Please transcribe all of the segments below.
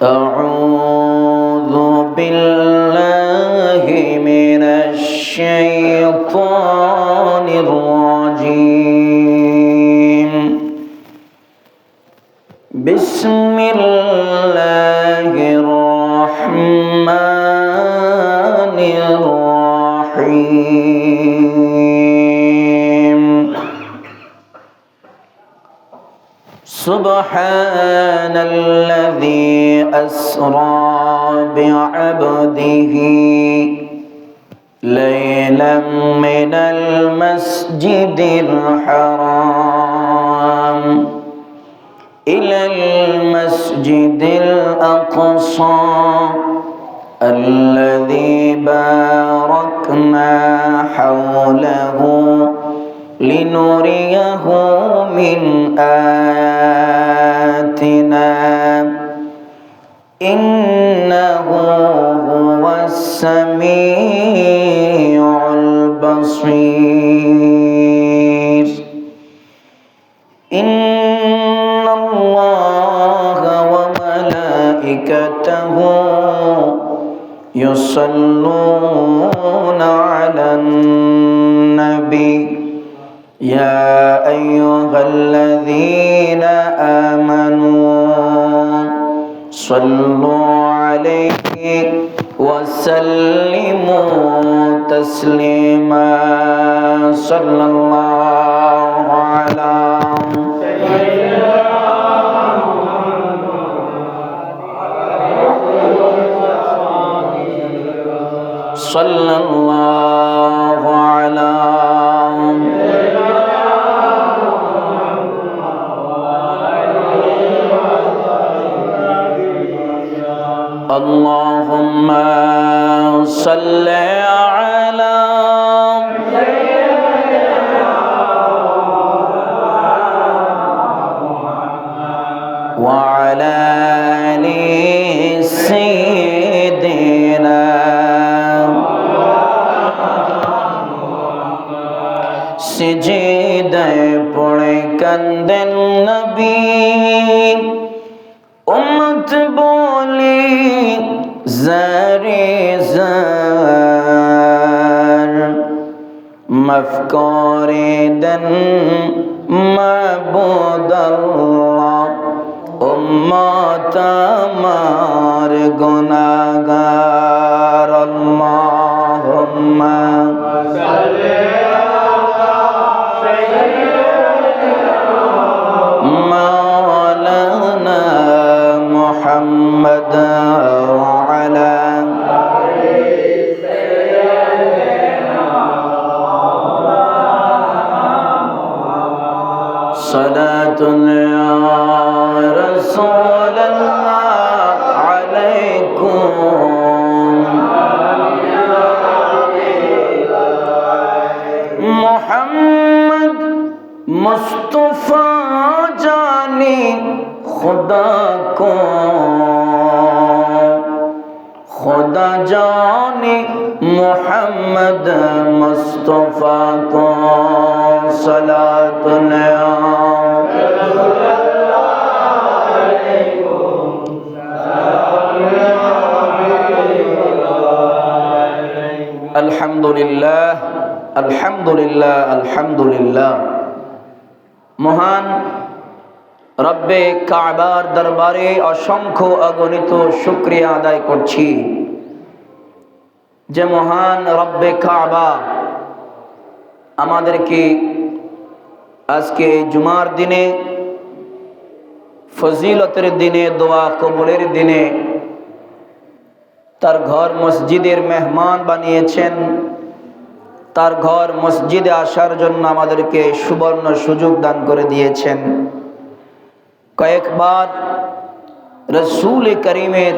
أعوذ بالله من الشيطان الرجيم. بسم الله الرحمن الرحيم. سبحان الذي أسرى بعبده ليلا من المسجد الحرام إلى المسجد الأقصى الذي باركنا حوله لنريه من آياتنا إنه هو السميع البصير. إن الله وملائكته يصلون على النبي يا أيها الذين آمنوا صلوا عليه وسلموا تسليما. صلى الله على صلى الله على اللهم صل على وعلى آل سيدنا সিজদায় পড়ে কান্দেন নবী উম্মত বলি জারে জার মাফ করে দেন মাবুদ আল্লাহ উম্মত আমার গুনাহগার। আল্লাহুম্মা সাল্লি مولانا محمد وعلى صلاة يا رسول الله عليكم محمد मुस्तफा जाने खुदा को खुदा जाने मोहम्मद मुस्तफा को सलातुन अल्हम्दुलिल्लाह अल्हम्दुलिल्लाह अल्हम्दुलिल्लाह। মহান রব্বে কাবার দরবারে অসংখ্য অগণিত শুকরিয়া আদায় করছি যে মহান রব্বে কাবা আমাদেরকে আজকে জুমার দিনে, ফজিলতের দিনে, দোয়া কবুলের দিনে তার ঘর মসজিদের মেহমান বানিয়েছেন। তার ঘর মসজিদে আসার জন্য আমাদেরকে সুবর্ণ সুযোগ দান করে দিয়েছেন। কয়েকবার রসূল করিমের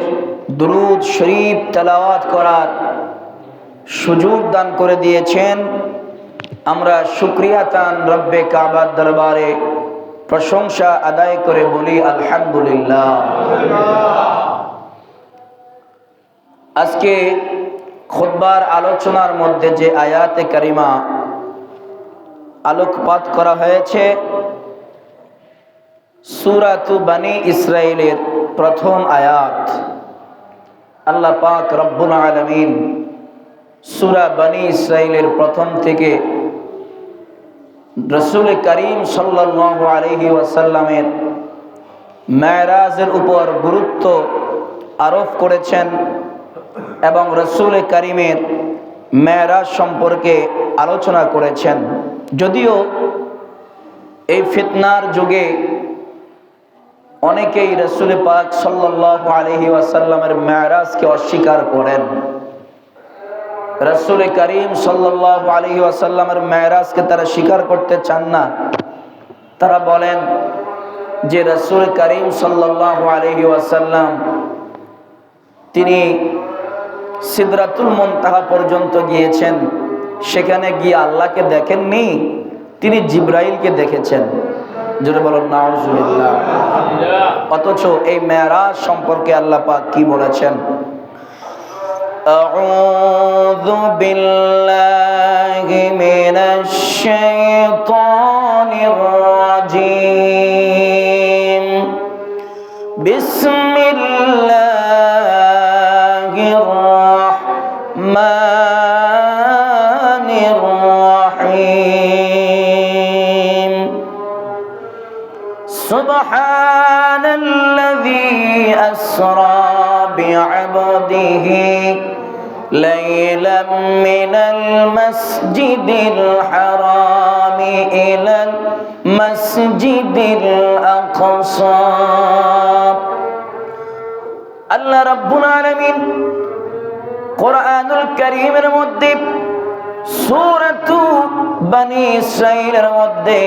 দুরূদ শরীফ তেলাওয়াত করার সুযোগ দান করে দিয়েছেন। আমরা শুকরিয়া তান রব্বে কাবার দরবারে প্রশংসা আদায় করে বলি আলহামদুলিল্লাহ। আজকে খুতবার আলোচনার মধ্যে যে আয়াতে কারিমা আলোকপাত করা হয়েছে সূরাতু বনী ইসরাইলের প্রথম আয়াত। আল্লাহ পাক রব্বুল আলামিন সূরা বনী ইসরাইলের প্রথম থেকে রাসূল করিম সাল্লাল্লাহু আলাইহি ওয়াসাল্লামের মেরাজের উপর গুরুত্ব আরোপ করেছেন এবং রাসূল করিমের মেরাজ সম্পর্কে আলোচনা করেছেন। যদিও এই ফিতনার যুগে অনেকেই রাসূল পাক সাল্লাল্লাহু আলাইহি ওয়াসাল্লামের মেরাজকে অস্বীকার করেন। রাসূল করিম সাল্লাল্লাহু আলাইহি ওয়াসাল্লামের মেরাজকে তারা স্বীকার করতে চান না। তারা বলেন যে রাসূল করিম সাল্লাল্লাহু আলাইহি ওয়াসাল্লাম তিনি সিদরাতুল মুনতাহা পর্যন্ত গিয়েছেন, সেখানে গিয়ে আল্লাহকে দেখেননি, তিনি জিবরাইলকে দেখেছেন। জোরে বলুন নাউজুবিল্লাহ। অথচ এই মেরাজ সম্পর্কে আল্লাহ পাক কি বলেছেন? আউযু বিল্লাহি মিনাশ শাইতানির রাজীম। বিসমিল্লাহির রাহমানির রাহিম। সুবহানাল্লাযী আসরা বি'আবদিহি লাইলাম মিনাল মাসজিদিল হারামি ইলাল মাসজিদিল আকসা। আল্লাহ রাব্বুল আলামিন কোরআনুল কারীমের মধ্যে সূরাতু বনী ইসরাইলের মধ্যে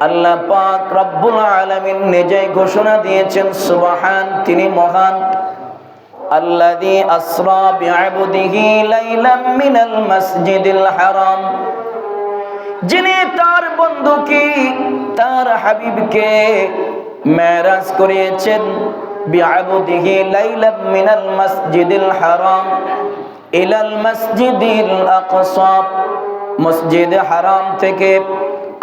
আল্লাহ পাক রব্বুল আলামিন নিজেই ঘোষণা দিয়েছেন, সুবহান, তিনি মহান। আল্লাযী আসরা বি'আবদিহি লাইলাম মিনাল মাসজিদিল হারাম, যিনি তার বন্ধুকে, তার হাবিবকে মেরাজ করিয়েছেন। বি'আবদিহি লাইলাম মিনাল মাসজিদিল হারাম ইলাল মাসজিদিল আকসা, মসজিদে হারাম থেকে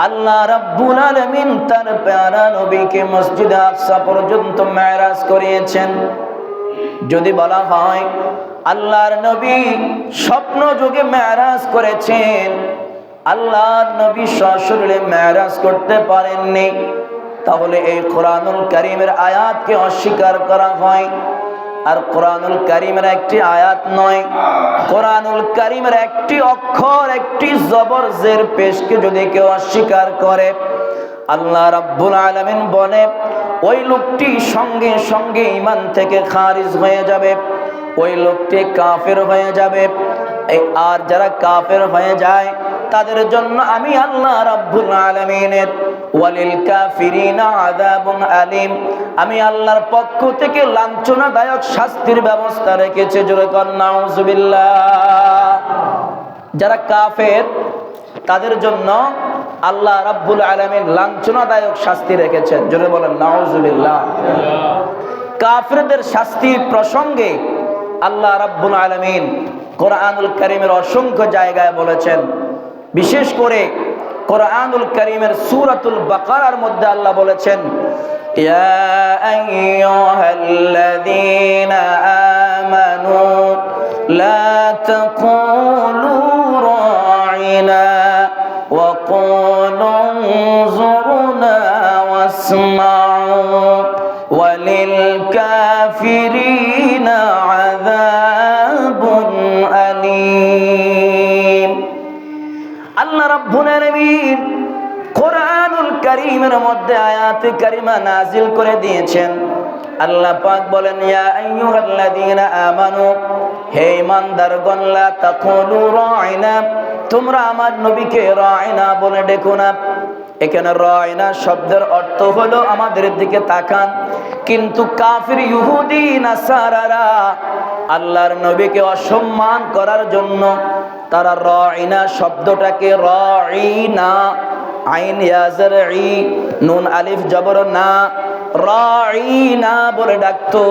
আল্লাহ রাব্বুল আলামিন তার প্যারা নবীকে মসজিদে আকসা পর্যন্ত মেরাজ করিয়েছেন। যদি বলা হয় আল্লাহর নবী স্বপ্ন যুগে মেরাজ করেছেন, আল্লাহর নবী সশরীরে মেরাজ করতে পারেননি, তাহলে এই কোরআনুল কারীমের আয়াতকে অস্বীকার করা হয়। আর কোরআনুল কারীমের একটি আয়াত নয়, কোরআনুল কারীমের একটি অক্ষর, একটি জবর জের পেশকে যদি কেউ অস্বীকার করে, আল্লাহ রাব্বুল আলামিন বলে ওই লোকটি সঙ্গে সঙ্গে ঈমান থেকে খারিজ হয়ে যাবে, ওই লোকটি কাফের হয়ে যাবে। আর যারা কাফের হয়ে যায় তাদের জন্য আমি আল্লাহ রাব্বুল আলামিনের ওয়ালিল কাফিরিনা আযাবুন আলীম, আমি আল্লাহর পক্ষ থেকে লাঞ্ছনাদায়ক শাস্তির ব্যবস্থা রেখেছে। জোরে কর নাউজুবিল্লাহ। যারা কাফের তাদের জন্য আল্লাহ রাব্বুল আলামিন লাঞ্ছনাদায়ক শাস্তি রেখেছেন। জোরে বলেন নাউজুবিল্লাহ। কাফেরদের শাস্তি প্রসঙ্গে আল্লাহ রাব্বুল আলামিন কোরআনুল কারীমের অসংখ্য জায়গায় বলেছেন। বিশেষ করে কোরআনুল কারীমের সূরাতুল বাকারার মধ্যে আল্লাহ বলেছেন, ইয়া আইয়ুহাল্লাযীনা আমানু লা তাকুলু রাঈনা ওয়া কুলু উনজুরনা ওয়াসমাউ ওয়ালিল কাফিরিনা আযাবুন আলীম। আল্লাহ রাব্বুল আলামিন কোরআনুল কারীমের মধ্যে আয়াতে কারিমা নাজিল করে দিয়েছেন। আল্লাহ পাক বলেন, ইয়া আইয়ুহাল্লাযীনা আমানু, হে ঈমানদারগণ, লা তাকুলু রাঈনা, তোমরা আমার নবীকে রাঈনা বলে ডেকো না। এখানে রাঈনা শব্দের অর্থ হলো আমাদের দিকে তাকান, কিন্তু কাফির ইহুদি নাসারারা আল্লাহর নবীকে অসম্মান করার জন্য তারা রাঈনা শব্দটাকে রাঈনা, আইন ইয়াজের ই, নুন আলিফ জবর না, রাঈনা বলে ডাকতো,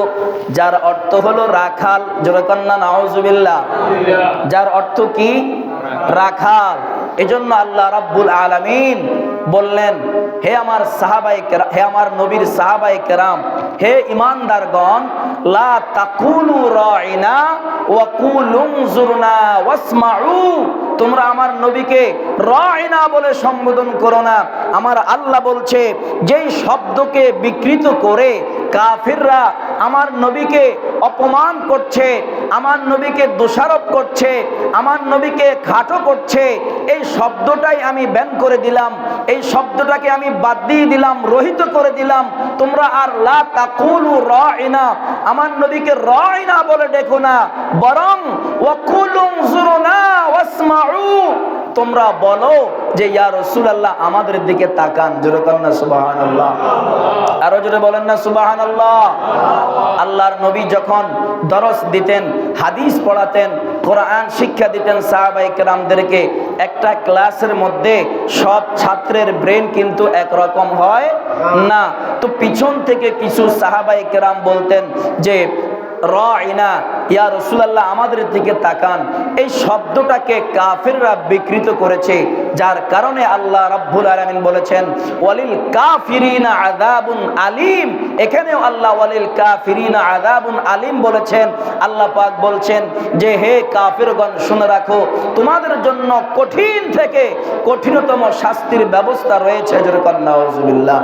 যার অর্থ হলো রাখাল। জোরে কন্না নাউজুবিল্লাহ। যার অর্থ কি? রাখাল। এজন্য আল্লাহ রাব্বুল আলামিন বললেন, হে আমার সাহাবায়ে কেরাম, হে আমার নবীর সাহাবায়ে কেরাম, হে ঈমানদারগণ, লা তাকুলু রাইনা ওয়া কুলু উনজুরনা ওয়াসমাউ, তোমরা আমার নবীকে রাইনা বলে সম্বোধন করো না। আমার আল্লাহ বলছে, যেই শব্দকে বিকৃত করে কাফিররা আমার নবীকে অপমান করছে, আমার নবীকে দোষারোপ করছে, আমার নবীকে খাটো করছে, এই শব্দটাই আমি ব্যান করে দিলাম, এই শব্দটাকে আমি বাদ দিয়ে দিলাম, রহিত করে দিলাম। তোমরা আর লা তাকুলু রাইনা, আমার নবীকে রাইনা বলে ডেকো না, বরং ওয়াকুলু উনজুরনা ওয়াসমাউ, তোমরা বলো যে ইয়া রাসূলুল্লাহ আমাদের দিকে তাকান। জোরে বলেন না সুবহানাল্লাহ, আরো জোরে বলেন না সুবহানাল্লাহ। আল্লাহর নবী যখন দরস দিতেন, হাদিস পড়াতেন, কোরআন শিক্ষা দিতেন সাহাবায়ে কেরামদেরকে, একটা ক্লাসের মধ্যে সব ছাত্রের ব্রেন কিন্তু একরকম হয় না। তো পিছন থেকে কিছু সাহাবায়ে কেরাম বলতেন যে রাইনা, ইয়া রাসূলুল্লাহ আমাদের দিকে তাকান, এই শব্দটাকে কাফিররা বিকৃত করেছে, যার কারণে আল্লাহ রাব্বুল আলামিন বলেছেন ওয়ালিল কাফিরিনা আযাবুন আলীম। এখানেও আল্লাহ ওয়ালিল কাফিরিনা আযাবুন আলীম বলেছেন। আল্লাহ পাক বলছেন যে হে কাফিরগণ, শুনে রাখো, তোমাদের জন্য কঠিন থেকে কঠিনতম শাস্তির ব্যবস্থা রয়েছে। যেরকম নাউজুবিল্লাহ।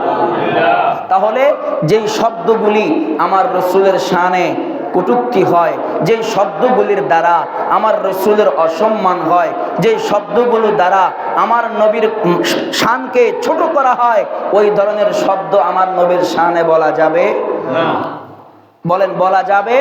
তাহলে যেই শব্দগুলি আমার রাসূলের শানে কটূক্তি হয়, যেই শব্দগুলির দ্বারা আমার রাসূলের অসম্মান হয়, যেই শব্দগুলো দ্বারা আমার নবীর শানকে ছোট করা হয়, ওই ধরনের শব্দ আমার নবীর শানে বলা যাবে না। বলেন, বলা যাবে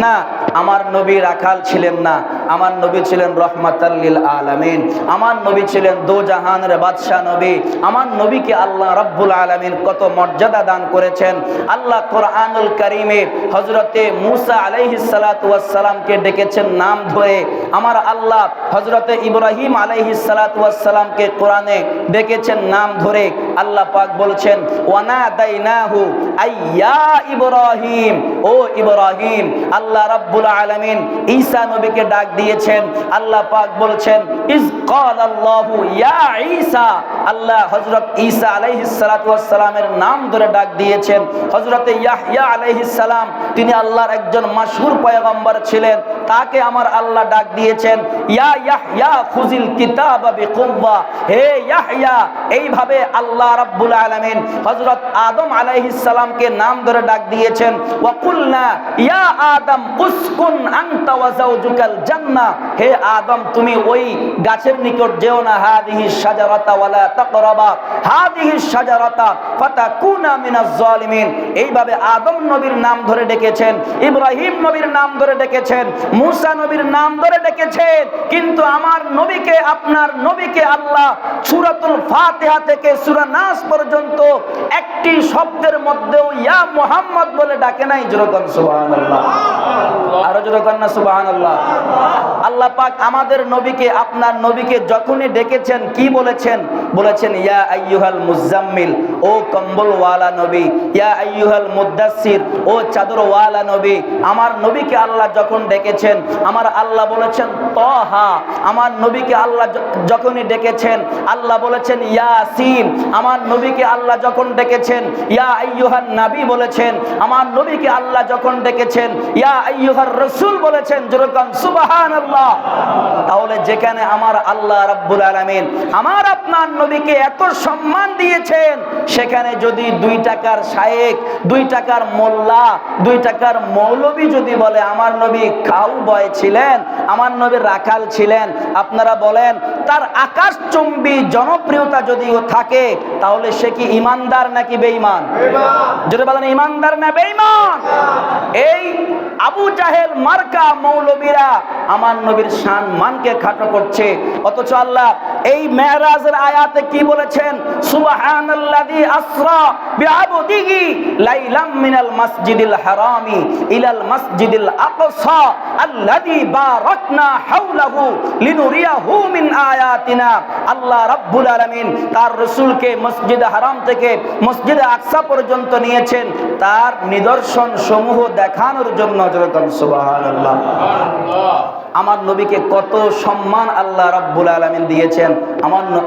না। আমার নবী রাখাল ছিলেন না, আমার নবী ছিলেন রহমাতাল লিল আলামিন, আমার নবী ছিলেন দো জাহানের বাদশাহ নবী। আমার নবীকে আল্লাহ রাব্বুল আলামিন কত মর্যাদা দান করেছেন। আল্লাহ কোরআনুল কারীমে হযরতে মূসা আলাইহিস সালাতু ওয়াস সালামকে ডেকেছেন নাম ধরে। আমার আল্লাহ হযরতে ইব্রাহিম আলাইহিস সালাতু ওয়াস সালামকে কোরআনে ডেকেছেন নাম ধরে। আল্লাহ পাক বলছেন ওয়ানাদাইনাহু আইয়া ইব্রাহিম, ও ইব্রাহিম। আল্লাহ রাব্বুল আলামিন ঈসা নবীকে ডাক দিয়েছেন। আল্লাহ পাক বলছেন ইজ ক্বালাল্লাহু ইয়া ঈসা, আল্লাহ হযরত ঈসা আলাইহিস সালাতু ওয়াস সালামের নাম ধরে ডাক দিয়েছেন। হযরতে ইয়াহইয়া আলাইহিস সালাম, তিনি আল্লাহর একজন মাশহুর পয়গম্বর ছিলেন, তাকে আমার আল্লাহ ডাক দিয়েছেন ইয়া ইয়াহইয়া খুযিল কিতাবা বিকুওয়া, হে ইয়াহইয়া। এইভাবে আল্লাহ রাব্বুল আলামিন হযরত আদম আলাইহিস সালামকে নাম ধরে ডাক দিয়েছেন ওয়াকুলনা ইয়া আদম উসকুন আনতা ওয়া যাওজুকাল জান্নাহ, হে আদম তুমি ওই গাছের নিকট যেও না, হাদিহি শাজারাতা ওয়ালা তাকরাবা হাদিহি শাজারাতা ফাতাকুনা মিনাজ জালিমিন। এইভাবে আদম নবীর নাম ধরে ডেকেছেন, ইব্রাহিম নবীর নাম ধরে ডেকেছেন, মূসা নবীর নাম ধরে ডেকেছেন। কিন্তু আমার নবীকে, আপনার নবীকে আল্লাহ সূরাতুল ফাতিহা থেকে সূরা নাস পর্যন্ত একটি শব্দের মধ্যেও ইয়া মুহাম্মদ বলে ডাকে নাই। যেরকম সুবহানাল্লাহ, আরো যেরকম না সুবহানাল্লাহ। আল্লাহ পাক আমাদের নবীকে, আপনার নবীকে যখনই ডেকেছেন কি বলেছেন? বলেছেন ইয়া আইয়ুহাল মুজাম্মিল, ও কম্বলওয়ালা নবী, ইয়া আইয়ুহাল মুদ্দাসসির, ও চাদরওয়ালা নবী। আমার নবীকে আল্লাহ যখন ডেকেছেন, আমার আল্লাহ বলেছেন তাহা। আমার নবীকে আল্লাহ যখনই ডেকেছেন, আল্লাহ বলেছেন ইয়াসিন। আমার নবীকে আল্লাহ যখন ডেকেছেন ইয়া আইয়ুহান নবী বলেছেন। আমার নবীকে আল্লাহ যখন ডেকেছেন ইয়া আইয়ুহার রাসূল বলেছেন। যেরকম সুবহানাল্লাহ। তাহলে যেখানে আমার আল্লাহ রাব্বুল আলামিন আমার আপনার নবীকে এত সম্মান দিয়েছেন, সেখানে যদি 2 টাকার শায়েখ, 2 টাকার মোল্লা, 2 টাকার মৌলবী যদি বলে আমার নবী খাউ বয় ছিলেন, আমার নবী রাখাল ছিলেন, আপনারা বলেন তার আকাশচুম্বী জনপ্রিয়তা যদিও থাকে, তাহলে সে কি ঈমানদার নাকি বেঈমান? যদি বলেন ঈমানদার না বেঈমান? এই আবু জাহেল মার্কা মৌলবীরা আমার নবীর শান মানকে খাটো করছে। অথচ আল্লাহ এই মেরাজের আয়াতে কি বলেছেন? সুবহানাল্লাযী আসরা বিআবদিহি লাইলাম মিনাল মাসজিদিল হারামি ইলাল মাসজিদিল আকসা আল্লাযী বারাকনা হাওলাহু লিনুরিয়াহু মিন আয়াতিনা। আল্লাহ রাব্বুল আলামিন তার রাসূলকে মসজিদে হারাম থেকে মসজিদে আকসা পর্যন্ত নিয়েছেন তার নিদর্শন সমূহ দেখানোর জন্য। যেরকম সুবহানাল্লাহ। আমার নবীকে কত সম্মান আল্লাহ রাব্বুল আলামিন দিয়েছেন।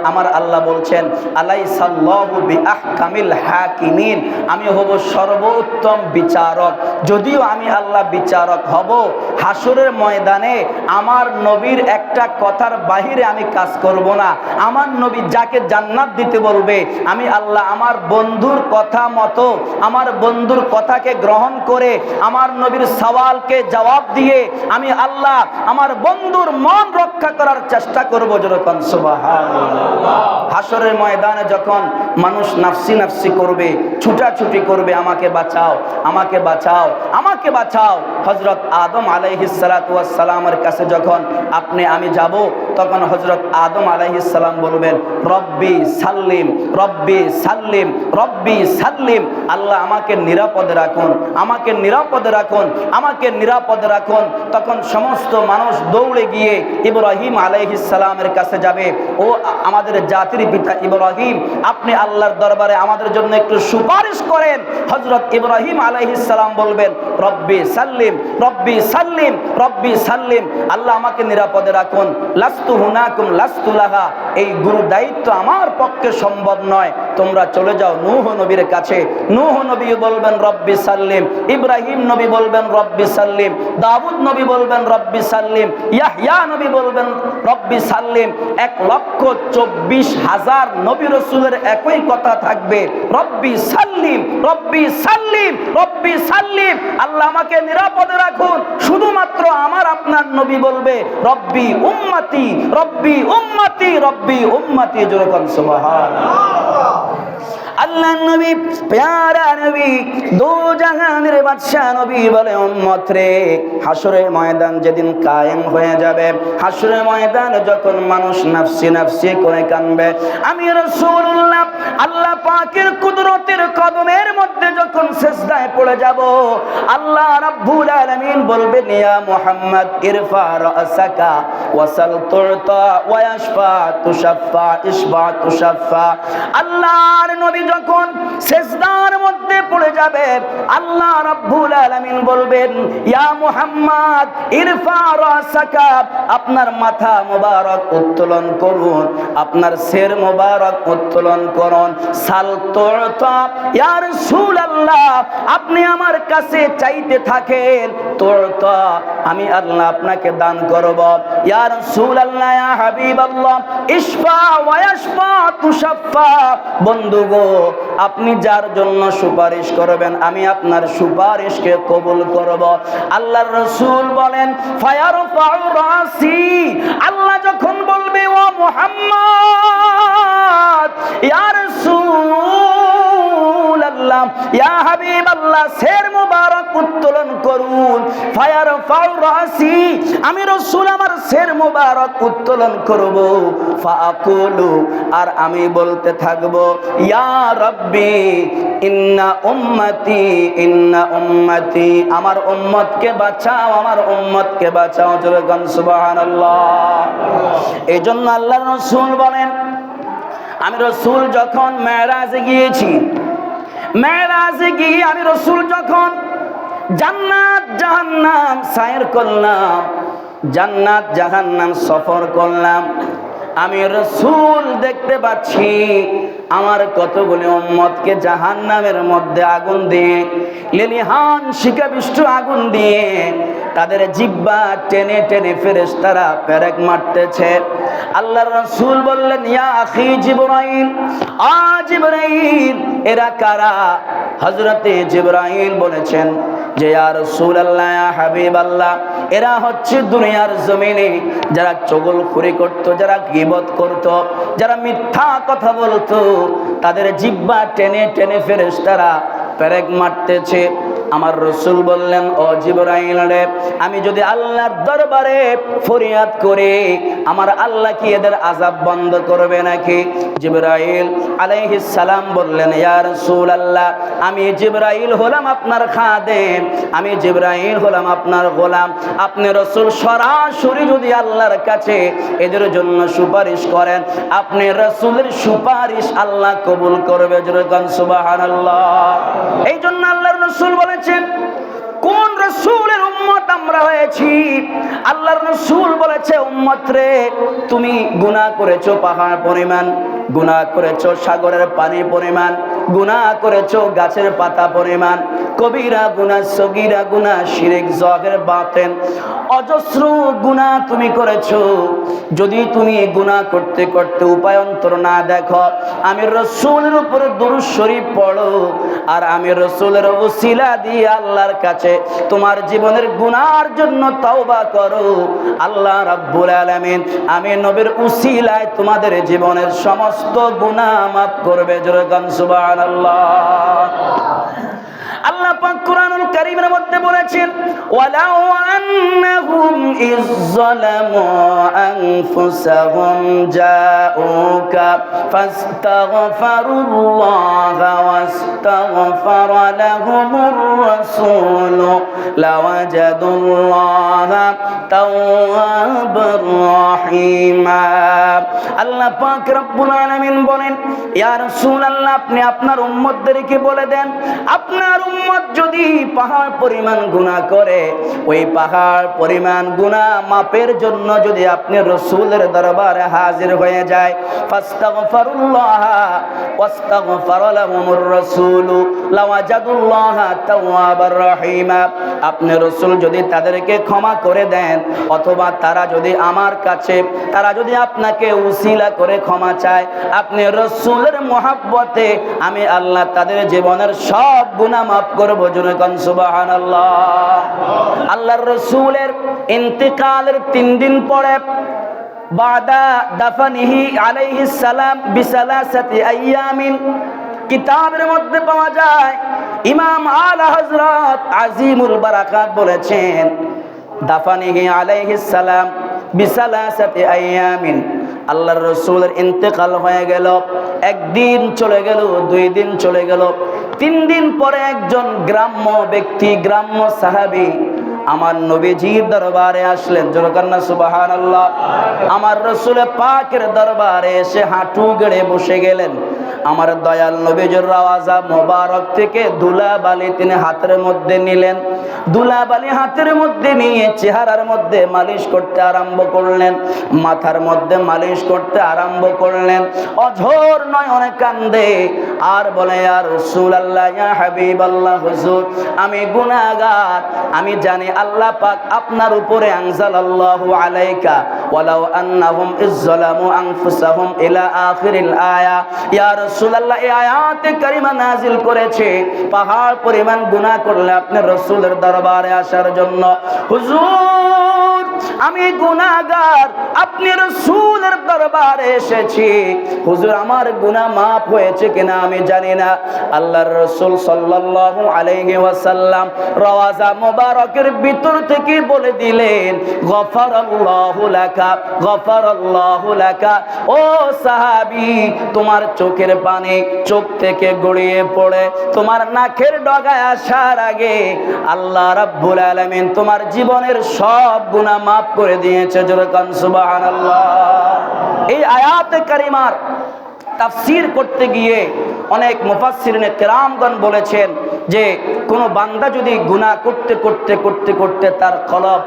আমার আল্লাহ বলছেন আলাইসাল্লাহু বিআহকামিল হাকিমিন, আমি হব সর্বোত্তম বিচারক। যদিও আমি আল্লাহ বিচারক হব, হাসরের ময়দানে আমার নবীর একটা কথার বাহিরে আমি কাজ করব না। আমার নবী যাকে জান্নাত দিতে বলবে, আমি আল্লাহ আমার বন্ধুর কথা মতো, আমার বন্ধুর কথাকে গ্রহণ করে, আমার নবীর সওয়ালকে জবাব দিয়ে আমি আল্লাহ আমার বন্ধুর মন রক্ষা করার চেষ্টা করব। যেরকম সুবহানাল্লাহ। হাসরের ময়দানে যখন মানুষ নাফসি নাফসি করবে, ছুটাছুটি করবে, আমাকে বাঁচাও, আমাকে বাঁচাও, আমাকে বাঁচাও, হযরত আদম আলাইহিস সালাতু ওয়াস সালামের কাছে যখন আমি যাব, তখন হযরত আদম আলাইহিস সালাম বলবেন রব্বি সাল্লিম, রব্বি সাল্লিম, রব্বি সাল্লিম। আল্লাহ আমাকে নিরাপদে রাখুন, আমাকে নিরাপদে রাখুন, আমাকে নিরাপদে রাখুন। তখন সমস্ত মানুষ দৌড়ে গিয়ে ইব্রাহিম আলাইহিস সালামের কাছে যাবে, ও আমাদের জাতির পিতা ইব্রাহিম, আপনি আল্লাহর দরবারে আমাদের জন্য একটু সুপারিশ করেন। হযরত ইব্রাহিম আলাইহিস সালাম বলবেন রব্বি সাল্লিম, রব্বি সাল্লিম, রব্বি সাল্লিম। আল্লাহ আমাকে নিরাপদে রাখুন, লাস্তু হুনাকুম লাস্তু লাহা, এই গুরু দায়িত্ব আমার পক্ষে সম্ভব নয়, তোমরা চলে যাও নূহ নবীর কাছে। নূহ নবী বলবেন রব্বি সাল্লিম, ইব্রাহিম নবী বলবেন রব্বি সাল্লিম, দাউদ নবী বলবেন রব্বি সাল্লিম, ইয়াহইয়া নবী বলবেন রব্বি সাল্লিম। 1,24,000 নবী রাসূলের একই কথা থাকবে, রব্বি সাল্লিম, রব্বি সাল্লিম, রব্বি সাল্লিম। আল্লাহ আমাকে নিরাপদে রাখুন। শুধুমাত্র আমার আপনার নবী বলবে রব্বি উম্মতি, রব্বি উম্মতি, রব্বি উম্মতি। যেরকম সুবহানাল্লাহ। আল্লাহ নবী, প্যারা নবী, দু জাহানের বাদশা নবী বলে উম্মত রে, হাসরের ময়দান যেদিন কায়েম হয়ে যাবে, হাসরের ময়দানে যখন মানুষ নাফসি নাফসি করে কানবে, আমি রাসূলুল্লাহ আল্লাহ পাকের কুদরতের কদমের মধ্যে যখন সিজদায় পড়ে যাব, আল্লাহ রাব্বুল আলামিন বলবেন ইয়া মুহাম্মদ ইরফা রাসাকা ওয়াসাল তুতা ওয়া ইয়াশফা তুশাফা ইশফা তুশাফা। আল্লাহর নবী যখন সিজদার মধ্যে পড়ে যাবে, আল্লাহ রাব্বুল আলামিন বলবেন ইয়া মুহাম্মদ ইরফা রাসাকা, আপনার মাথা মোবারক উত্তোলন করুন, আপনার শির মোবারক উত্তোলন করুন। সাল তুতা, ইয়া রাসূলুল্লাহ আপনি আমার কাছে চাইতে থাকেন, তুতা আমি আল্লাহ আপনাকে দান করব। ইয়া রাসূলুল্লাহ ইয়া হাবিবাল্লাহ ইশফা ওয়া ইয়াশফা তুশাফা, বন্ধু গো আপনি যার জন্য সুপারিশ করবেন আমি আপনার সুপারিশকে কবুল করব। আল্লাহর রাসূল বলেন ফায়ারফাউ রাসি, আল্লাহ যখন বলবে ও মুহাম্মদ ইয়া রাসূলুল্লাহ ইয়া হাবিবাল্লাহ শির মুবারক উত্তোলন করুন, ফায়ারফাউ রাসি আমি রাসূল আমার শির মুবারক উত্তোলন করব। ফাআকুলু, আর আমি বলতে থাকব ইয়া রাব্বি ইন্না উম্মতি, ইন্না উম্মতি, আমার উম্মতকে বাঁচাও, আমার উম্মতকে বাঁচাও। যেরকম সুবহানাল্লাহ। এইজন্য আল্লাহর রাসূল বলেন আমি রাসূল যখন মেরাজে গিয়েছি, মেরাজে গিয়ে আমি রাসূল যখন জান্নাত জাহান্নাম সায়ের করলাম, জান্নাত জাহান্নাম সফর করলাম, আমি রাসূল দেখতে পাচ্ছি আমার কতগুলি উম্মতকে জাহান্নামের মধ্যে আগুন দিয়ে, লেলিহান শিখাবিষ্ট আগুন দিয়ে তাদের জিহ্বা টেনে টেনে ফেরেশতারা পেরেক মারতেছে। আল্লাহর রাসূল বললেন ইয়া আখি জিবরাইল, আ জিবরাইল এরা কারা? হযরতে জিবরাইল বলেছেন যে ইয়া রাসূলুল্লাহ ইয়া হাবিবাল্লাহ এরা হচ্ছে দুনিয়ার জমিনে যারা চগলখুরি করত, যারা গীবত করত, যারা মিথ্যা কথা বলতো, তাদের জিহ্বা টেনে টেনে ফেরেশতারা পেরেক মারতেছে। আমার রাসূল বললেন ও জিবরাইল রে, আমি যদি আল্লাহর দরবারে ফরিয়াদ করে আমার আল্লাহ কি এদের আযাব বন্ধ করবে নাকি? জিবরাইল আলাইহিস সালাম বললেন ইয়া রাসূলুল্লাহ আমি জিবরাইল হলাম আপনার খাদেম, আমি জিবরাইল হলাম আপনার গোলাম, আপনি রাসূল সরাসরি যদি আল্লাহর কাছে এদের জন্য সুপারিশ করেন, আপনি রাসূলের সুপারিশ আল্লাহ কবুল করবে। যেরকম সুবহানাল্লাহ। এই জন্য আল্লাহর রাসূল বলেছেন কোন রাসূলের উম্মত আমরা হয়ে করেছি। আল্লাহর রাসূল বলেছে, উম্মত রে, তুমি গুনাহ করেছো পাহাড় পরিমাণ, গুনাহ করেছো সাগরের পানি পরিমাণ, গুনাহ করেছো গাছের পাতা পরিমাণ, কবিরা গুনাহ, সগীরা গুনাহ, শিরক, জাহির, বাতিন, অজস্র গুনাহ তুমি করেছো। যদি তুমি গুনাহ করতে করতে উপায়ন্তর না দেখো, আমি রাসূলের উপরে দুরূদ শরীফ পড়ো, আর আমি রাসূলের ওসিলা দিয়ে আল্লাহর কাছে তোমার জীবনের গুনাহর জন্য তওবা করো, আল্লাহ রাব্বুল আলামিন আমি নবীর ওসিলায় তোমাদের জীবনের সমস্ত গুনাহ মাফ করবে। জোরে গান সুবহানাল্লাহ। আল্লাহ পাক কুরআনুল কারীমের মধ্যে বলেছেন, ওয়ালাউ আন্নাহুম ইয যালামু আনফুসাহুম জাউকা ফাস্তাগফিরুল্লাহা ওয়াস্তাগফারা লাহুমুর রাসূল লাওয়াজাদুল্লাহা তাওয়াবার রাহিমা। আল্লাহ পাক রব্বুল আলামিন বলেন, ইয়া রাসূলুল্লাহ, আপনি আপনার উম্মতদেরকে বলে দেন, আপনার উম্মত যদি পাহাড় পরিমাণ গুনাহ করে, ওই পাহাড় পরিমাণ গুনাহ মাপের জন্য যদি আপনি রাসূলের দরবারে হাজির হয়ে যায়, ফাস্তাগফিরুল্লাহ ওয়াস্তাগফারা লাহুমুর রাসূল লাওয়াজাদুল্লাহা তাওয়াবার রাহিমা। আপনি রাসূল যদি তাদেরকে ক্ষমা করে দেন, অথবা তারা যদি আমার কাছে, তারা যদি আপনাকে উসিলা করে ক্ষমা চায়, আপনি রাসূলের মহব্বতে আমি আল্লাহ তাদের জীবনের সব গুনাহ মাফ করব। জোরে কোন সুবহানাল্লাহ। আল্লাহর রাসূলের ইন্তিকালের 3 দিন পরে, বাদা দাফানিহি আলাইহিস সালাম বিসালাসাতি আইয়ামিন, কিতাবের মধ্যে পাওয়া যায়, ইমাম আলা হযরত আজিমুল বারাকাত বলেছেন, দাফানিহি আলাইহিস সালাম বিসালাসাতি আইয়ামিন, আল্লাহর রাসূলের ইন্তেকাল হয়ে গেল, 1 দিন চলে গেল, 2 দিন চলে গেল, 3 দিন পরে একজন গ্রাম্য ব্যক্তি, গ্রাম্য সাহাবী আমার নবীজির দরবারে আসলেন। জোরে কান্না সুবহানাল্লাহ। আমার রাসূল পাকের দরবারে এসে হাঁটু গেড়ে বসে গেলেন। আমার দয়াল নবীজির রওজা মোবারক থেকে ধুলাবালি তিনি হাতের মধ্যে নিলেন। ধুলাবালি হাতের মধ্যে নিয়ে চেহারার মধ্যে মালিশ করতে আরম্ভ করলেন, মাথার মধ্যে মালিশ করতে আরম্ভ করলেন। অঝোর নয়নে কান্দে আর বলে, ইয়া রাসূলুল্লাহ, ইয়া হাবিবাল্লাহ, হুজুর আমি গুনাহগার, আমি জানি আল্লাহ পাক আপনার উপরে আনজালাল্লাহু আলাইকা ওয়ালাউ আন্নাহুম ইযলামু আনফুসাহুম ইলা আখিরিল আয়া। ইয়া রাসূলুল্লাহ, এই আয়াতে কারিমা নাজিল করেছে পাহাড় পরিমাণ গুনাহ করলে আপনি রাসূলের দরবারে আসার জন্য। হুজুর আমি গুনাহগার, আপনি রাসূলের দরবারে এসেছি, হুজুর আমার গুনাহ মাফ হয়েছে কিনা আমি জানি না। আল্লাহর রাসূল সাল্লাল্লাহু আলাইহি ওয়াসাল্লাম রওজা মোবারকের ভিতর থেকে বলে দিলেন, গফারাল্লাহু লাকা, গফারাল্লাহু লাকা। ও সাহাবী, তোমার চোখের পানি চোখ থেকে গড়িয়ে পড়ে তোমার নাকের ডগায় আসার আগে আল্লাহ রাব্বুল আলামিন তোমার জীবনের সব গুনাহ মাফ করে দিয়েছে। জোরে কান সুবহানাল্লাহ। এই আয়াতে কারিমার তাফসীর করতে গিয়ে অনেক মুফাসসিরিনে কেরামগণ বলেছেন যে কোনো বান্দা যদি গুনাহ করতে করতে করতে করতে তার কলব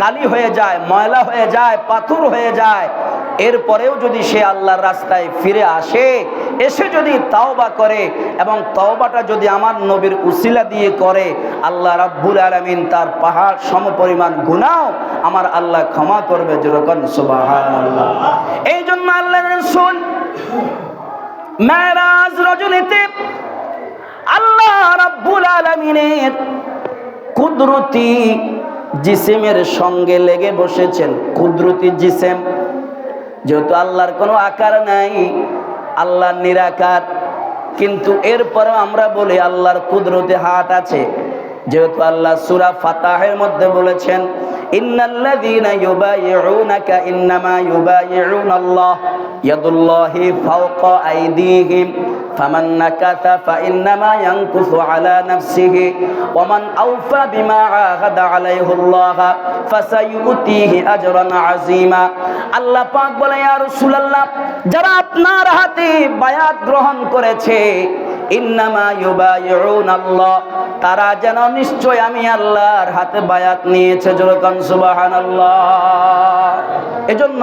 কালি হয়ে যায়, ময়লা হয়ে যায়, পাথর হয়ে যায়, এরপরেও যদি সে আল্লাহর রাস্তায় ফিরে আসে, এসে যদি তাওবা করে এবং তাওবাটা যদি আমার নবীর উসিলা দিয়ে করে, আল্লাহ রাব্বুল আলামিন তার পাহাড় সমপরিমাণ গুনাহ আমার আল্লাহ ক্ষমা করবে। যেরকম সুবহানাল্লাহ। এই জন্য আল্লাহর রাসূল মেরাজ রজনীতে আল্লাহ রাব্বুল আলামিনের কুদরতি জিসিমের সঙ্গে লেগে বসেছেন। কুদরতি জিসিম, যেহেতু আল্লাহর কোনো আকার নাই, আল্লাহ নিরাকার, কিন্তু এরপরেও আমরা বলি আল্লাহর কুদরতি হাত আছে। যেহেতু আল্লাহ সূরা ফাতাহের মধ্যে বলেছেন, ইন্নাল্লাযীনা ইউবাইউনাকা ইন্নামা ইউবাইউনাল্লাহ ইয়াদুল্লাহি ফাওকা আইদিহিম ফামান নাকাসা ফাইন্নামা ইয়ানকুসু আলা নাফসিহি ওয়ামান আওফা বিমা আহাদা আলাইহিল্লাহ ফাসায়ুতিহি আজরান আযীমা। আল্লাহ পাক বলে, ইয়া রাসূলুল্লাহ, যারা আপনার হাতে বায়াত গ্রহণ করেছে, ইন্নামা ইউবাইউনাল্লাহ, তারা যেন নিশ্চয় আমি আল্লাহর হাতে বায়াত নিয়েছে। জোরে কোন সুবহানাল্লাহ। এজন্য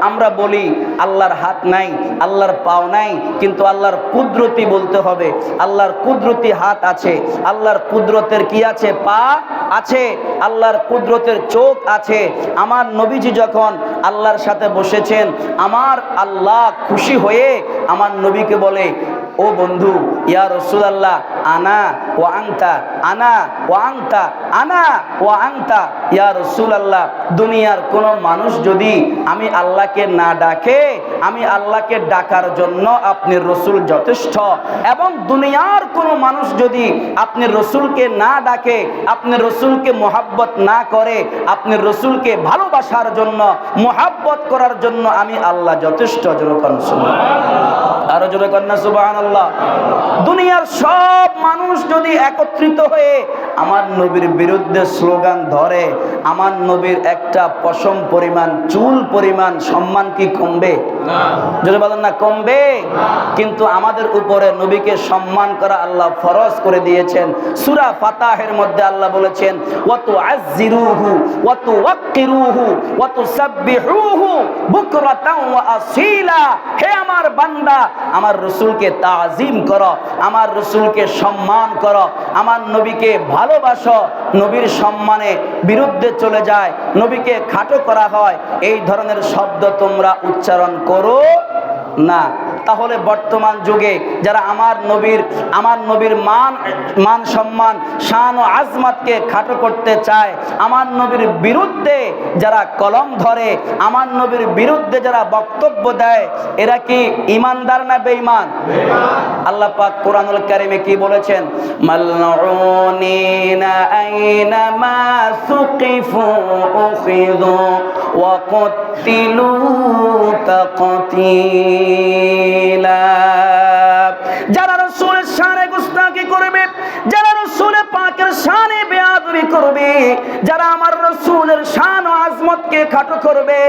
আমরা বলি আল্লাহর হাত নাই, আল্লাহর পাও নাই, কিন্তু আল্লাহর কুদরতি বলতে হবে। আল্লাহর কুদরতি হাত আছে, আল্লাহর কুদরতের কি আছে? পা আছে, আল্লাহর কুদরতের চোখ আছে। আমার নবীজি যখন আল্লাহর সাথে বসেছেন, আমার আল্লাহ খুশি হয়ে আমার নবীকে বলে, ও বন্ধু, ইয়া রাসূলুল্লাহ, আনা ওয়া আনতা, আনা ওয়া আনতা, আনা ওয়া আনতা। ইয়া রাসূলুল্লাহ, দুনিয়ার কোন মানুষ যদি আমি আল্লাহকে না ডাকে, আমি আল্লাহকে ডাকার জন্য আপনি রসুল যথেষ্ট। এবং দুনিয়ার কোন মানুষ যদি আপনি রসুলকে না ডাকে, আপনি রসুলকে মোহাব্বত না করে, আপনি রসুলকে ভালোবাসার জন্য, মোহাব্বত করার জন্য আমি আল্লাহ যথেষ্ট। জোরে কোন সুবহানাল্লাহ। আরো জোরে কোন না সুবহানাল্লাহ। দুনিয়ার সব মানুষ যদি একত্রিত হয়ে আমার নবীর বিরুদ্ধে স্লোগান ধরে, আমার নবীর একটা পশম পরিমাণ, চুল পরিমাণ সম্মান কি কমবে? না। যদি বলেন না কমবে। কিন্তু আমাদের উপরে নবীকে সম্মান করা আল্লাহ ফরজ করে দিয়েছেন। সূরা ফাতাহের মধ্যে আল্লাহ বলেছেন, ওয়া তুআজ্জিরুহু ওয়া তুওয়াক্কিরুহু ওয়া তুসাব্বিহুহু বুকরাতাও ওয়া আসীলা। হে আমার বান্দা, আমার রাসূলকে তাজিম করো, আমার রাসূলকে সম্মান করো, আমার নবীকে ভালোবাসো। নবীর সম্মানে বিরুদ্ধে চলে যায়, নবীকে খাটো করা হয়, এই ধরনের শব্দ তোমরা উচ্চারণ করো না। তাহলে বর্তমান যুগে যারা আমার নবীর মান সম্মান, শান ও আজমতকে খাটো করতে চায়, আমার নবীর বিরুদ্ধে যারা কলম ধরে, আমার নবীর বিরুদ্ধে যারা বক্তব্য দেয়, এরা কি ঈমানদার না বেঈমান? আল্লাহ পাক কোরআনুল কারীমে কি বলেছেন? মালউনিনা আইনামা সুকিফু উখিযু ওয়া কুতিলু তাকতীলা। যারা রাসূলের শানে গুস্তাখি করবে, যারা রাসূলের পাকের শানে বেয়াদবি করবে, যারা আমার রাসূলের শান ও আজমতকে খাটো করবে,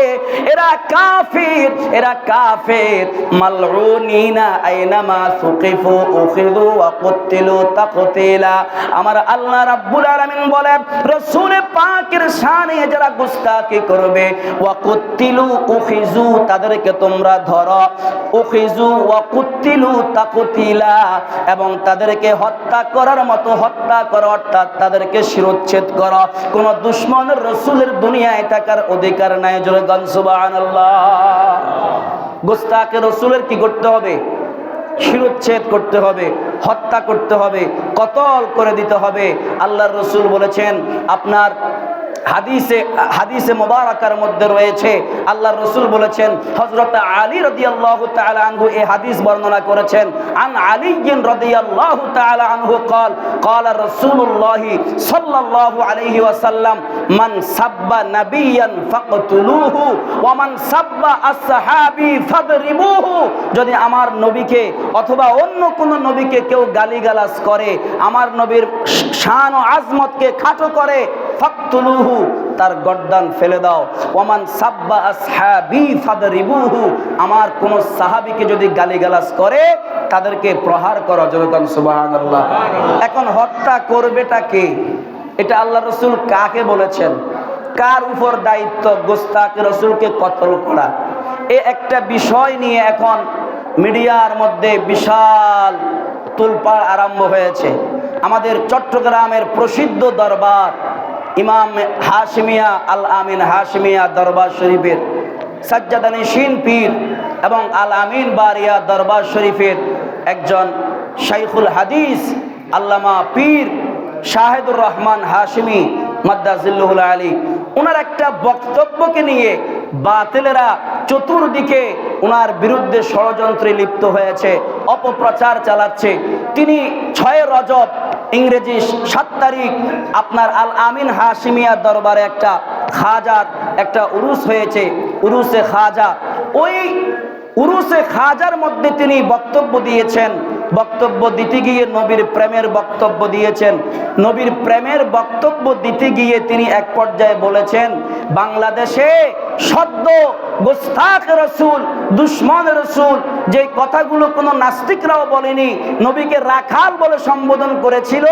এরা কাফির, এরা কাফির। মালউনিনা আইনামা সুকিফু উখিযু ওয়া কুতিলু তাকতীলা। আমার আল্লাহ রাব্বুল আলামিন বলেন, রাসূলের পাকের শানে যারা গুস্তাখি করবে, ওয়া কুতিলু উখিযু, তাদেরকে তোমরা ধরো, উখিযু ওয়া কুতিলু তাকতীলা, এবং তাদেরকে হত্যা করার মতো হত্যা করো, অর্থাৎ তাদেরকে শিরোচ্ছেদ করো। কোন দুশমনের রাসূলের দুনিয়ায় থাকার অধিকার নাই। জোরে গান সুবহানাল্লাহ। গোস্তাকে রাসূলের কি করতে হবে? শিরোচ্ছেদ করতে হবে, হত্যা করতে হবে, কতল করে দিতে হবে। আল্লাহর রাসূল বলেছেন, আপনার হাদিসে মুবারাকার মধ্যে রয়েছে, আল্লাহর রাসূল বলেছেন, হযরত আলী রাদিয়াল্লাহু তাআলা আনহু এই হাদিস বর্ণনা করেছেন, আন আলী রাদিয়াল্লাহু তাআলা আনহু قال قال رسول الله صلى الله عليه وسلم من سب نبيا فاقتلوه ومن سب الصحابي فاضربوه। যদি আমার নবীকে অথবা অন্য কোন নবীকে কেউ গালিগালাজ করে, আমার নবীর শান ও আজমতকে খাটো করে, ফাকতুলুহু, তার গর্দান ফেলে দাও। ওমান সাব্বা আসহাবি ফাদরিবুহু, আমার কোন সাহাবীকে যদি গালিগালাজ করে তাদেরকে প্রহার করো। জোরে বলেন সুবহানাল্লাহ। এখন হত্যা করবেটা কে? এটা আল্লাহর রাসূল কাকে বলেছেন? কার উপর দায়িত্ব গোস্তাকে রাসূলকে কতল করা? এই একটা বিষয় নিয়ে এখন মিডিয়ার মধ্যে বিশাল তোলপাড় আরম্ভ হয়েছে। আমাদের চট্টগ্রামের প্রসিদ্ধ দরবার ইমাম হাশমিয়া আল আমিন হাশমিয়া দরবার শরীফের সাজ্জাদানিশিন পীর এবং আল আমিন বারিয়া দরবার শরীফের একজন শাইখুল হাদিস আল্লামা পীর শাহিদুর রহমান হাশমি মাদ্দাজিল্লুহুল আলী, ওনার একটা বক্তব্যকে নিয়ে বাতিলেরা চতুর্দিকে ওনার বিরুদ্ধে ষড়যন্ত্রে লিপ্ত হয়েছে, অপপ্রচার চালাচ্ছে। তিনি 6 রজব ইংরেজি 7 তারিখ আপনার আল আমিন হাশমিয়া দরবারে একটা খাজার একটা উরুস হয়েছে, উরুসে খাজা। ওই উরুসে খাজার মধ্যে তিনি বক্তব্য দিয়েছেন। বক্তব্য দিতে গিয়ে নবীর প্রেমের বক্তব্য দিয়েছেন। নবীর প্রেমের বক্তব্য দিতে গিয়ে তিনি এক পর্যায়ে বলেছেন, বাংলাদেশে সদ্য গোস্তাখ রাসূল, দুশমন রাসূল যে কথাগুলো কোনো নাস্তিকরাও বলেনি, নবীকে রাখাল বলে সম্বোধন করেছিল,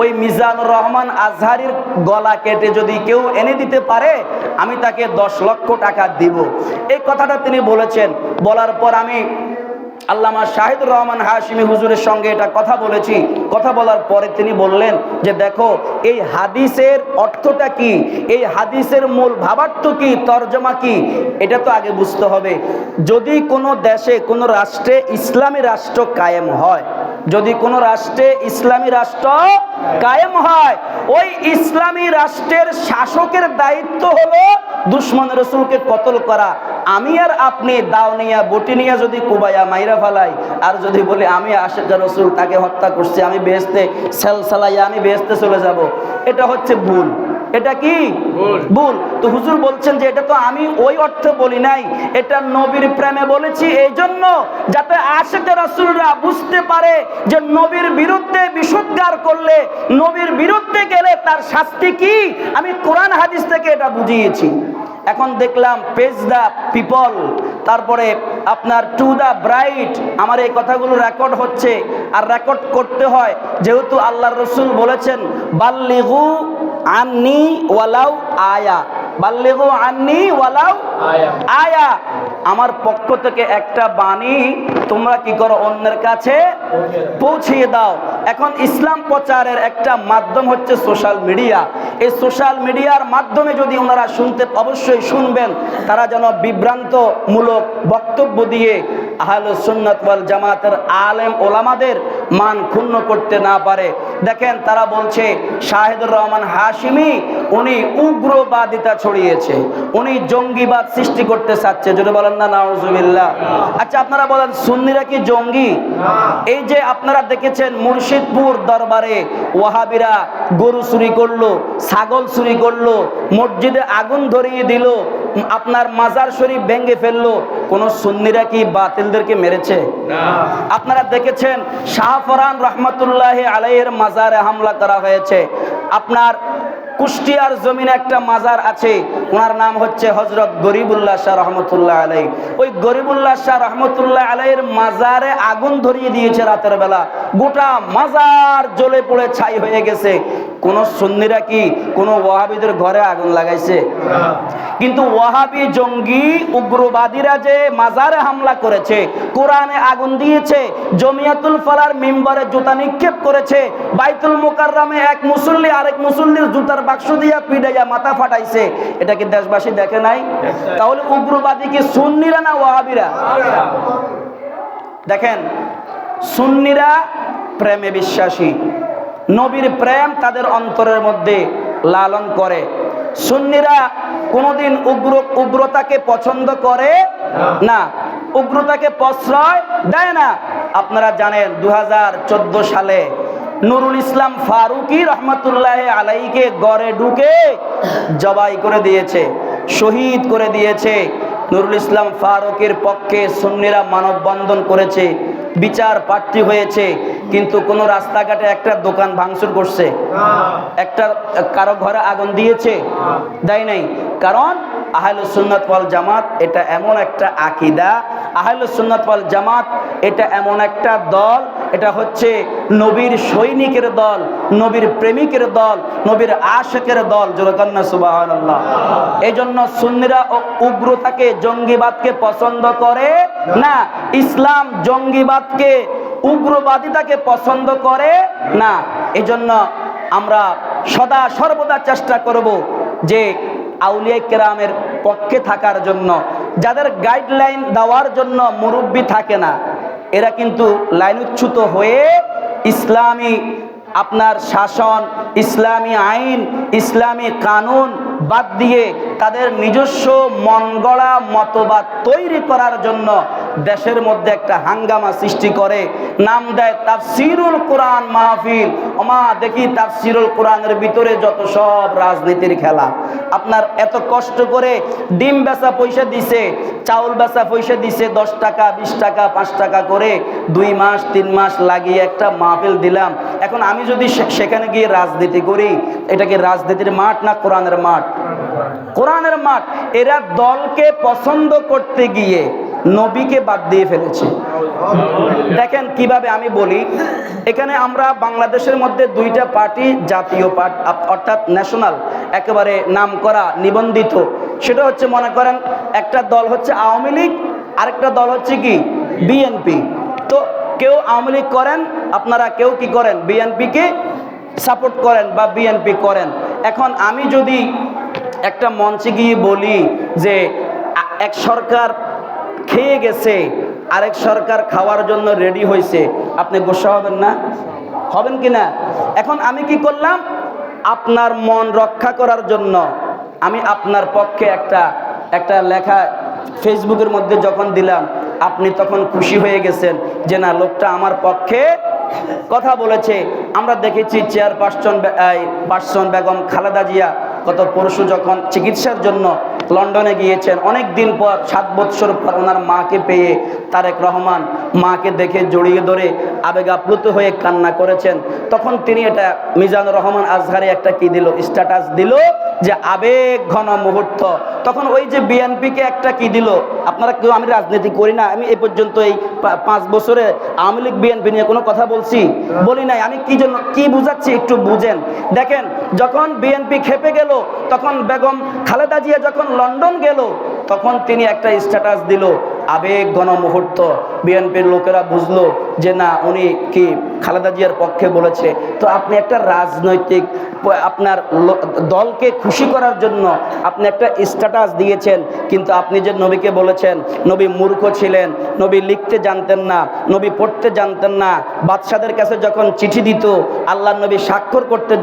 ওই মিজানুর রহমান আজহারির গলা কেটে যদি কেউ এনে দিতে পারে আমি তাকে 10 লক্ষ টাকা দিব। এই কথাটা তিনি বলেছেন। বলার পর আমি আল্লামা শাহিদুর রহমান হাশিমি হুজুরের সঙ্গে এটা কথা বলেছি। কথা বলার পরে তিনি বললেন যে দেখো এই হাদিসের অর্থটা কি, এই হাদিসের মূল ভাবার্থ কি, তর্জমা কি, এটা তো আগে বুঝতে হবে। যদি কোনো দেশে কোনো রাষ্ট্রে ইসলামী রাষ্ট্র কায়েম হয়, যদি কোনো রাষ্ট্রে ইসলামী রাষ্ট্র কায়েম হয়, ওই ইসলামী রাষ্ট্রের শাসকের দায়িত্ব হলো দুশমন রাসূলকে কতল করা। আমি আর আপনি দাও নিয়া বটি নিয়া যদি কুবাইয়া মাইরা ফালাই আর যদি বলি আমি আশিক রাসূল তাকে হত্যা করছি, আমি বেহেশতে সেলসালাইয়া আমি বেহেশতে চলে যাব, এটা হচ্ছে ভুল। এটা কি ভুল? তো হুজুর বলছেন যে এটা তো আমি ওই অর্থে বলি নাই, এটা নবীর প্রেমে বলেছি, এই জন্য যাতে আশিক রাসূলরা বুঝতে পারে যে নবীর বিরুদ্ধে বিশুদ্ধার করলে, নবীর বিরুদ্ধে গেলে তার শাস্তি কি, আমি কোরআন হাদিস থেকে এটা বুঝিয়েছি। এখন দেখলাম পেজ দ্য পিপল, তারপরে আপনার টু দ্য ব্রাইট, আমার এই কথাগুলো রেকর্ড হচ্ছে। আর রেকর্ড করতে হয় যেহেতু আল্লাহর রাসূল বলেছেন বাল্লিগু আন্নি ওয়ালাউ আয়া, বাল্লিগু আন্নি ওয়ালাউ আয়া, আমার পক্ষ থেকে একটা বাণী তোমরা কি করো, অন্যের কাছে পৌঁছিয়ে দাও। এখন ইসলাম প্রচারের একটা মাধ্যম হচ্ছে সোশ্যাল মিডিয়া। এই সোশ্যাল মিডিয়ার মাধ্যমে যদি ওনারা শুনতে, অবশ্যই শুনবেন, তারা যেন বিভ্রান্তমূলক বক্তব্য দিয়ে আহলুস সুন্নাত ওয়াল জামাতের আলেম ওলামাদের মান ক্ষুণ্ণ করতে না পারে। দেখেন তারা বলছে শাহিদুর রহমান হাশিমি উনি উগ্রবাদিতা ছড়িয়েছে, উনি জঙ্গিবাদ সৃষ্টি করতে চাচ্ছে। যদি বলেন না নাউজুবিল্লাহ। আচ্ছা আপনারা বলেন সুন্নিরা কি জঙ্গি? এই যে আপনারা দেখেছেন মুর্শিদপুর দরবারে ওয়াহাবিরা গরু চুরি করলো, ছাগল চুরি করলো, মসজিদে আগুন ধরিয়ে দিল, আপনার মাজার শরীফ ভেঙে ফেললো, কোন সুন্নিরা কি বাতিলদেরকে মেরেছে? আপনারা দেখেছেন শাহফরান রহমতুল্লাহ আলাইহির মাজারে হামলা করা হয়েছে। আপনার কুষ্টিয়ার জমিনে একটা মাজার আছে, ওনার নাম হচ্ছে হযরত গরিবুল্লাহ শাহ রহমতুল্লাহ আলাইহি। ওই গরিবুল্লাহ শাহ রহমতুল্লাহ আলাইহির মাজারে আগুন ধরিয়ে দিয়েছে রাতের বেলা, গোটা মাজার জ্বলে পড়ে ছাই হয়ে গেছে। কোন সুন্নিরা কি কোন ওয়াহাবিদের ঘরে আগুন লাগাইছে? কিন্তু ওয়াহাবি জঙ্গি উগ্রবাদীরা যে মাজারে হামলা করেছে, কোরআনে আগুন দিয়েছে, জমিয়াতুল ফালার মিম্বরে জুতা নিক্ষেপ করেছে, বাইতুল মুকাররমে এক মুসল্লি আরেক মুসল্লির জুতার বাক্স দিয়া পিটাইয়া মাথা ফাটাইছে, এটা কি দেশবাসী দেখে নাই? তাহলে উগ্রবাদী কি সুন্নিরা না ওয়াহাবিরা? দেখেন সুন্নিরা প্রেমে বিশ্বাসী, নবীর প্রেম তাদের অন্তরের মধ্যে লালন করে। সুন্নিরা কোনোদিন উগ্রতাকে পছন্দ করে না, উগ্রতাকে প্রশ্রয় দেয় না। আপনারা জানেন 2014 সালে নুরুল ইসলাম ফারুকি রহমতুল্লাহ আলাইকে গড়ে ঢুকে জবাই করে দিয়েছে, শহীদ করে দিয়েছে। নুরুল ইসলাম ফারুকের পক্ষে সুন্নিরা মানববন্ধন করেছে, বিচার প্রার্থী হয়েছে, কিন্তু কোন রাস্তাঘাটে একটা দোকান ভাঙচুর করছে, একটা কারো ঘরে আগুন দিয়েছে? দেয় নাই। কারণ আহলুস সুন্নাত ওয়াল জামাত এটা এমন একটা আকীদা, আহলুস সুন্নাত ওয়াল জামাত এটা এমন একটা দল, এটা হচ্ছে নবীর সৈনিকের দল, নবীর প্রেমিকের দল, নবীর আশিকের দল। জোরকান্না সুবহানাল্লাহ। এই জন্য সুন্নিরা উগ্রতাকে, জঙ্গিবাদকে পছন্দ করে না। ইসলাম জঙ্গিবাদকে, উগ্রবাদিতাকে পছন্দ করে না। এজন্য আমরা সদা সর্বদা চেষ্টা করব যে আউলিয়া কেরামের পক্ষে থাকার জন্য। যাদের গাইডলাইন দেওয়ার জন্য মুরব্বি থাকে না, এরা কিন্তু লাইনচ্যুত হয়ে ইসলামী আপনার শাসন, ইসলামী আইন, ইসলামী কানুন বাদ দিয়ে তাদের নিজস্ব মনগড়া মতবাদ তৈরি করার জন্য দেশের মধ্যে একটা হাঙ্গামা সৃষ্টি করে, নাম দেয় তাফসিরুল কোরআন মাহফিল। ওমা দেখি তাফসিরুল কোরআনের ভিতরে যত সব রাজনীতির খেলা। আপনার এত কষ্ট করে ডিম বেচা পয়সা দিছে, চাউল বেচা পয়সা দিছে 10 টাকা 20 টাকা 5 টাকা করে 2 মাস 3 মাস লাগিয়ে একটা মাহফিল দিলাম। এখন আমি যদি সেখানে গিয়ে রাজনীতি করি, এটা কি রাজনীতির মাঠ না কোরআনের মাঠ? কোরআনের মাঠ। এরা দলকে পছন্দ করতে গিয়ে নবীকে বাদ দিয়ে ফেলেছে। দেখেন কিভাবে, আমি বলি, এখানে আমরা বাংলাদেশের মধ্যে 2টা পার্টি, জাতীয় পার্টি অর্থাৎ ন্যাশনাল, একেবারে নাম করা নিবন্ধিত। সেটা হচ্ছে, মনে করেন একটা দল হচ্ছে আওয়ামী লীগ, আরেকটা দল হচ্ছে কি বিএনপি। তো কেউ আওয়ামী লীগ করেন আপনারা, কেউ কি করেন বিএনপিকে সাপোর্ট করেন বা বিএনপি করেন। এখন আমি যদি একটা মঞ্চে গিয়ে বলি যে এক সরকার খেয়ে গেছে, আরেক সরকার খাওয়ার জন্য রেডি হয়েছে, আপনি গোসা হবেন না? হবেন কি না? এখন আমি কি করলাম, আপনার মন রক্ষা করার জন্য আমি আপনার পক্ষে একটা লেখা ফেসবুকের মধ্যে যখন দিলাম, আপনি তখন খুশি হয়ে গেছেন যে না, লোকটা আমার পক্ষে কথা বলেছে। আমরা দেখেছি চেয়ারপারসন বেগম খালেদা জিয়া গত পরশু যখন চিকিৎসার জন্য লন্ডনে গিয়েছেন, অনেক দিন পর 7 বছর পর ওনার মাকে পেয়ে তারেক রহমান মাকে দেখে জড়িয়ে ধরে আবেগ আপ্লুত হয়ে কান্না করেছেন। তখন তিনি এটা মিজানুর রহমান আজহারি একটা কি দিল, স্ট্যাটাস দিল যে আবেগ ঘন মুহূর্ত। তখন ওই যে বিএনপিকে একটা কি দিল, আপনারা কেউ, আমি রাজনীতি করি না, আমি এই পর্যন্ত এই 5 বছরে আওয়ামী লীগ বিএনপি নিয়ে কোনো কথা বলি নাই। আমি কি জন্য কি বুঝাচ্ছি একটু বুঝেন। দেখেন, যখন বিএনপি খেপে গেল, তখন বেগম খালেদা জিয়া যখন লন্ডন গেল, তখন তিনি একটা স্ট্যাটাস দিল আবেগ ঘন মুহূর্ত। বিএনপির লোকেরা বুঝলো যে না, উনি কি খালেদা জিয়ার পক্ষে বলেছে। তো আপনি একটা রাজনৈতিক আপনার দলকে খুশি করার জন্য আপনি একটা স্ট্যাটাস দিয়েছেন, কিন্তু আপনি যে নবীকে বলেছেন নবী মূর্খ ছিলেন, নবী লিখতে জানতেন না, নবী পড়তে জানতেন না, বাদশাদের কাছে যখন চিঠি দিত আল্লাহর নবী স্বাক্ষর করতে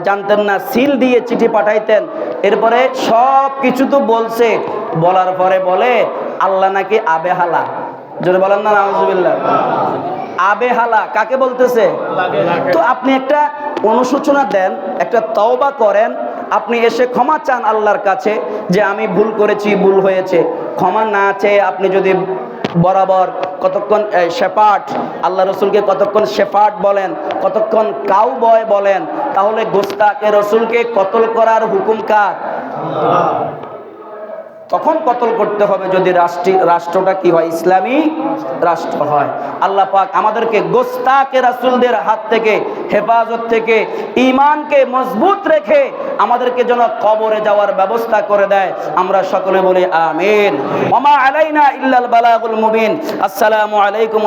জানতেন না, সিল দিয়ে চিঠি পাঠাইতেন। এরপরে সব কিছু তো বলছে, বলার পরে বলে আল্লাহ নাকি আবেহালা। যদি বলেন না নাউজুবিল্লাহ। আবেহালা কাকে বলতেছে? তো আপনি একটা অনুশোচনা দেন, একটা তওবা করেন, আপনি এসে ক্ষমা চান আল্লাহর কাছে যে আমি ভুল করেছি, ভুল হয়েছে। ক্ষমা না চেয়ে আপনি যদি বরাবর কতক্ষণ শেফাট, আল্লাহ রসুলকে কতক্ষণ শেফাট বলেন, কতক্ষণ কাউ বয় বলেন, তাহলে গোস্তাকে রসুলকে কতল করার হুকুম কার? তখন কতল করতে হবে যদি রাষ্ট্রটা কি হয়, ইসলামী রাষ্ট্র হয়। আল্লাহ পাক আমাদেরকে গোস্তাকে রাসূলদের হাত থেকে, হেফাজত থেকে, ঈমানকে মজবুত রেখে আমাদেরকে যেন কবরে যাওয়ার ব্যবস্থা করে দেয়। আমরা সকলে বলি আমিন। ওয়া মা আলাইনা ইল্লাল বালাগুল মুবিন। আসসালামু আলাইকুম।